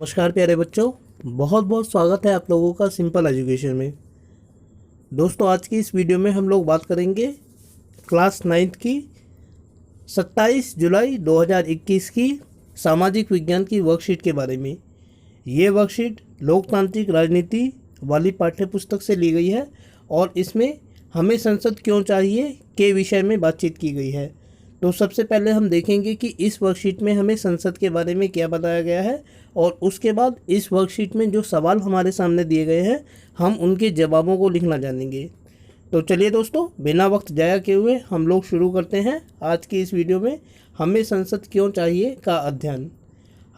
नमस्कार प्यारे बच्चों, बहुत बहुत स्वागत है आप लोगों का सिंपल एजुकेशन में। दोस्तों, आज की इस वीडियो में हम लोग बात करेंगे क्लास 9th की 27 जुलाई 2021 की सामाजिक विज्ञान की वर्कशीट के बारे में। ये वर्कशीट लोकतांत्रिक राजनीति वाली पाठ्य पुस्तक से ली गई है और इसमें हमें संसद क्यों चाहिए के विषय में बातचीत की गई है। तो सबसे पहले हम देखेंगे कि इस वर्कशीट में हमें संसद के बारे में क्या बताया गया है और उसके बाद इस वर्कशीट में जो सवाल हमारे सामने दिए गए हैं हम उनके जवाबों को लिखना जानेंगे। तो चलिए दोस्तों, बिना वक्त जाया किए हुए हम लोग शुरू करते हैं आज की इस वीडियो में हमें संसद क्यों चाहिए का अध्ययन।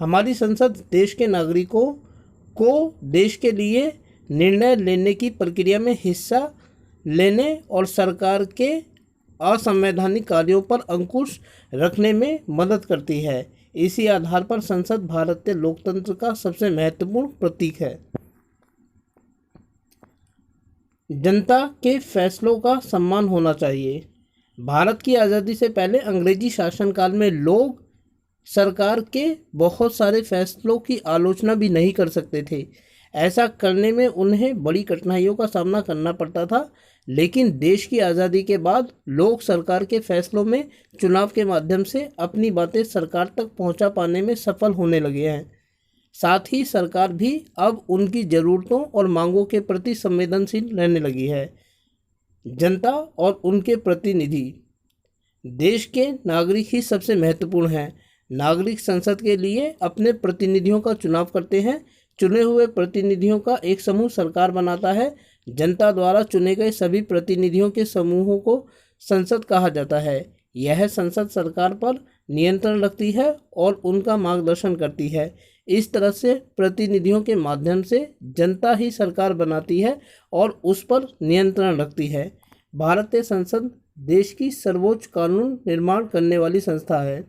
हमारी संसद देश के नागरिकों को देश के लिए निर्णय लेने की प्रक्रिया में हिस्सा लेने और सरकार के असंवैधानिक कार्यों पर अंकुश रखने में मदद करती है। इसी आधार पर संसद भारतीय लोकतंत्र का सबसे महत्वपूर्ण प्रतीक है। जनता के फैसलों का सम्मान होना चाहिए। भारत की आज़ादी से पहले अंग्रेजी शासनकाल में लोग सरकार के बहुत सारे फैसलों की आलोचना भी नहीं कर सकते थे। ऐसा करने में उन्हें बड़ी कठिनाइयों का सामना करना पड़ता था, लेकिन देश की आज़ादी के बाद लोग सरकार के फैसलों में चुनाव के माध्यम से अपनी बातें सरकार तक पहुंचा पाने में सफल होने लगे हैं। साथ ही सरकार भी अब उनकी ज़रूरतों और मांगों के प्रति संवेदनशील रहने लगी है। जनता और उनके प्रतिनिधि देश के नागरिक ही सबसे महत्वपूर्ण हैं। नागरिक संसद के लिए अपने प्रतिनिधियों का चुनाव करते हैं। चुने हुए प्रतिनिधियों का एक समूह सरकार बनाता है। जनता द्वारा चुने गए सभी प्रतिनिधियों के समूहों को संसद कहा जाता है। यह संसद सरकार पर नियंत्रण रखती है और उनका मार्गदर्शन करती है। इस तरह से प्रतिनिधियों के माध्यम से जनता ही सरकार बनाती है और उस पर नियंत्रण रखती है। भारतीय संसद देश की सर्वोच्च कानून निर्माण करने वाली संस्था है।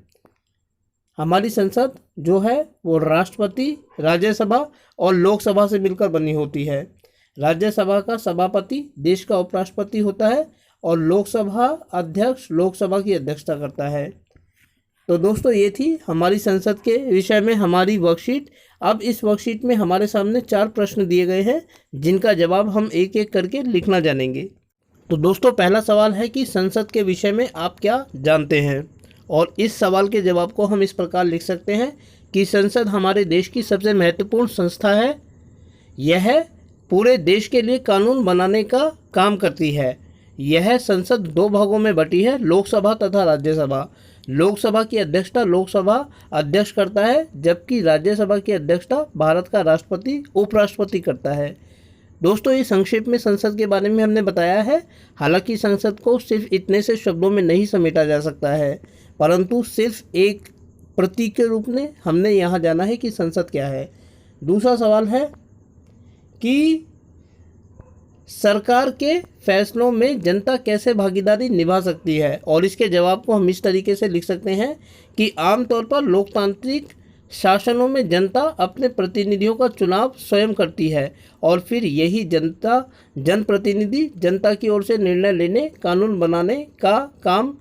हमारी संसद जो है वो राष्ट्रपति, राज्यसभा और लोकसभा से मिलकर बनी होती है। राज्यसभा का सभापति देश का उपराष्ट्रपति होता है और लोकसभा अध्यक्ष लोकसभा की अध्यक्षता करता है। तो दोस्तों, ये थी हमारी संसद के विषय में हमारी वर्कशीट। अब इस वर्कशीट में हमारे सामने 4 प्रश्न दिए गए हैं जिनका जवाब हम एक एक करके लिखना जानेंगे। तो दोस्तों, पहला सवाल है कि संसद के विषय में आप क्या जानते हैं, और इस सवाल के जवाब को हम इस प्रकार लिख सकते हैं कि संसद हमारे देश की सबसे महत्वपूर्ण संस्था है। यह पूरे देश के लिए कानून बनाने का काम करती है। यह संसद 2 भागों में बटी है, लोकसभा तथा राज्यसभा। लोकसभा की अध्यक्षता लोकसभा अध्यक्ष करता है, जबकि राज्यसभा की अध्यक्षता भारत का राष्ट्रपति उपराष्ट्रपति करता है। दोस्तों, ये संक्षेप में संसद के बारे में हमने बताया है। हालांकि संसद को सिर्फ इतने से शब्दों में नहीं समेटा जा सकता है, परंतु सिर्फ एक प्रतीक के रूप में हमने यहाँ जाना है कि संसद क्या है। दूसरा सवाल है कि सरकार के फैसलों में जनता कैसे भागीदारी निभा सकती है, और इसके जवाब को हम इस तरीके से लिख सकते हैं कि आमतौर पर लोकतांत्रिक शासनों में जनता अपने प्रतिनिधियों का चुनाव स्वयं करती है और फिर यही जनप्रतिनिधि जनता की ओर से निर्णय लेने, कानून बनाने का काम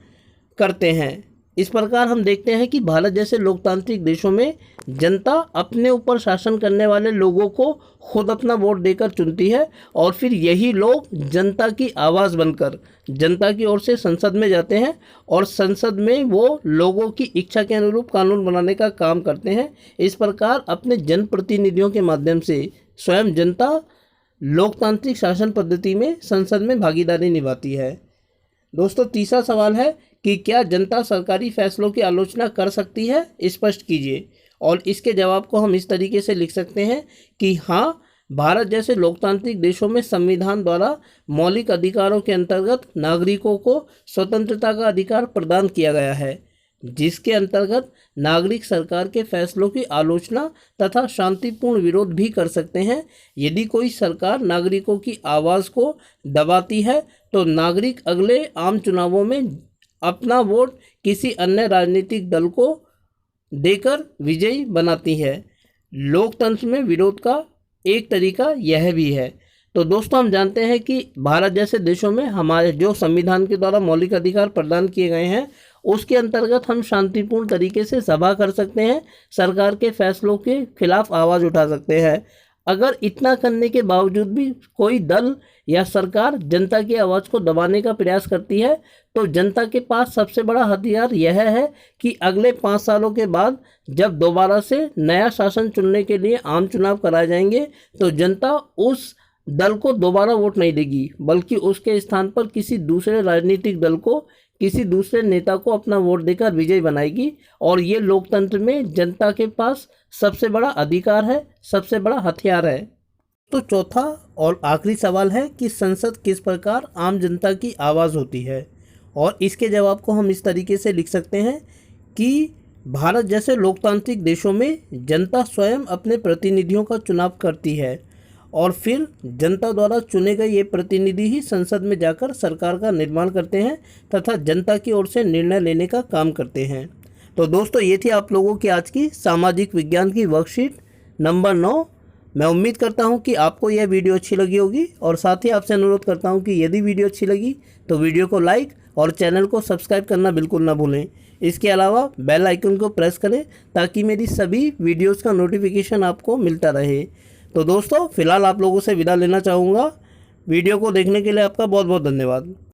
करते हैं। इस प्रकार हम देखते हैं कि भारत जैसे लोकतांत्रिक देशों में जनता अपने ऊपर शासन करने वाले लोगों को खुद अपना वोट देकर चुनती है और फिर यही लोग जनता की आवाज़ बनकर जनता की ओर से संसद में जाते हैं और संसद में वो लोगों की इच्छा के अनुरूप कानून बनाने का काम करते हैं। इस प्रकार अपने जनप्रतिनिधियों के माध्यम से स्वयं जनता लोकतांत्रिक शासन पद्धति में संसद में भागीदारी निभाती है। दोस्तों, तीसरा सवाल है कि क्या जनता सरकारी फैसलों की आलोचना कर सकती है, स्पष्ट कीजिए। और इसके जवाब को हम इस तरीके से लिख सकते हैं कि हाँ, भारत जैसे लोकतांत्रिक देशों में संविधान द्वारा मौलिक अधिकारों के अंतर्गत नागरिकों को स्वतंत्रता का अधिकार प्रदान किया गया है, जिसके अंतर्गत नागरिक सरकार के फैसलों की आलोचना तथा शांतिपूर्ण विरोध भी कर सकते हैं। यदि कोई सरकार नागरिकों की आवाज़ को दबाती है तो नागरिक अगले आम चुनावों में अपना वोट किसी अन्य राजनीतिक दल को देकर विजयी बनाती है। लोकतंत्र में विरोध का एक तरीका यह भी है। तो दोस्तों, हम जानते हैं कि भारत जैसे देशों में हमारे जो संविधान के द्वारा मौलिक अधिकार प्रदान किए गए हैं उसके अंतर्गत हम शांतिपूर्ण तरीके से सभा कर सकते हैं, सरकार के फैसलों के खिलाफ आवाज़ उठा सकते हैं। अगर इतना करने के बावजूद भी कोई दल या सरकार जनता की आवाज़ को दबाने का प्रयास करती है, तो जनता के पास सबसे बड़ा हथियार यह है कि अगले 5 सालों के बाद जब दोबारा से नया शासन चुनने के लिए आम चुनाव कराए जाएंगे, तो जनता उस दल को दोबारा वोट नहीं देगी, बल्कि उसके स्थान पर किसी दूसरे राजनीतिक दल को, किसी दूसरे नेता को अपना वोट देकर विजयी बनाएगी। और ये लोकतंत्र में जनता के पास सबसे बड़ा अधिकार है, सबसे बड़ा हथियार है। तो चौथा और आखिरी सवाल है कि संसद किस प्रकार आम जनता की आवाज़ होती है, और इसके जवाब को हम इस तरीके से लिख सकते हैं कि भारत जैसे लोकतांत्रिक देशों में जनता स्वयं अपने प्रतिनिधियों का चुनाव करती है, और फिर जनता द्वारा चुने गए ये प्रतिनिधि ही संसद में जाकर सरकार का निर्माण करते हैं तथा जनता की ओर से निर्णय लेने का काम करते हैं। तो दोस्तों, ये थी आप लोगों की आज की सामाजिक विज्ञान की वर्कशीट नंबर 9। मैं उम्मीद करता हूँ कि आपको यह वीडियो अच्छी लगी होगी, और साथ ही आपसे अनुरोध करता हूँ कि यदि वीडियो अच्छी लगी तो वीडियो को लाइक और चैनल को सब्सक्राइब करना बिल्कुल ना भूलें। इसके अलावा बेल आइकन को प्रेस करें ताकि मेरी सभी वीडियोस का नोटिफिकेशन आपको मिलता रहे। तो दोस्तों, फिलहाल आप लोगों से विदा लेना चाहूँगा। वीडियो को देखने के लिए आपका बहुत बहुत धन्यवाद।